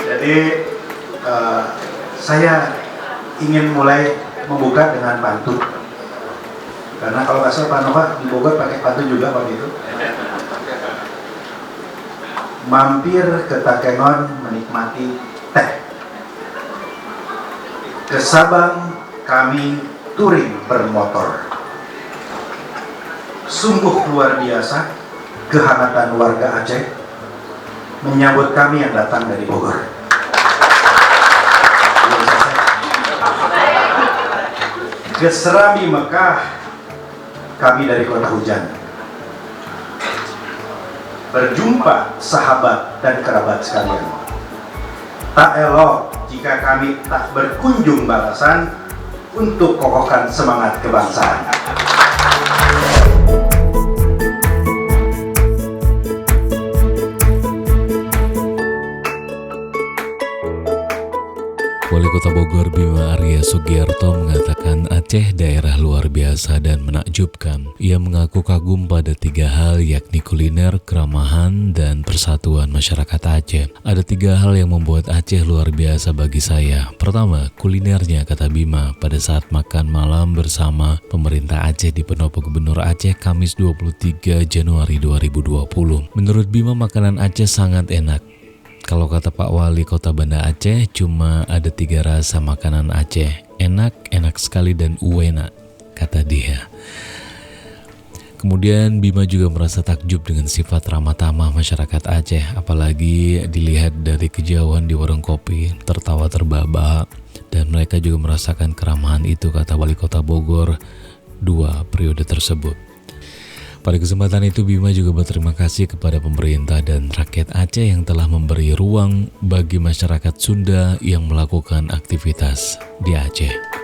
Jadi saya ingin mulai membuka dengan pantun. Karena kalau nggak salah Pak Nova di Bogor pakai pantun juga waktu itu. Mampir ke Takengon menikmati teh. Ke Sabang kami touring bermotor. Sungguh luar biasa kehangatan warga Aceh menyambut kami yang datang dari Bogor. Ke Serambi Mekah kami dari kota hujan. Berjumpa sahabat dan kerabat sekalian. Tak elok jika kami tak berkunjung balasan untuk kokohkan semangat kebangsaan. Wali Kota Bogor Bima Arya Sugiarto mengatakan Aceh daerah luar biasa dan menakjubkan. Ia mengaku kagum pada 3 hal yakni kuliner, keramahan, dan persatuan masyarakat Aceh. Ada 3 hal yang membuat Aceh luar biasa bagi saya. Pertama, kulinernya, kata Bima pada saat makan malam bersama pemerintah Aceh di Pendopo Gubernur Aceh Kamis 23 Januari 2020. Menurut Bima makanan Aceh sangat enak. Kalau kata Pak Wali Kota Banda Aceh, cuma ada 3 rasa makanan Aceh. Enak, enak sekali, dan uena, kata dia. Kemudian Bima juga merasa takjub dengan sifat ramah tamah masyarakat Aceh. Apalagi dilihat dari kejauhan di warung kopi, tertawa terbahak-bahak. Dan mereka juga merasakan keramahan itu, kata Wali Kota Bogor 2 periode tersebut. Pada kesempatan itu Bima juga berterima kasih kepada pemerintah dan rakyat Aceh yang telah memberi ruang bagi masyarakat Sunda yang melakukan aktivitas di Aceh.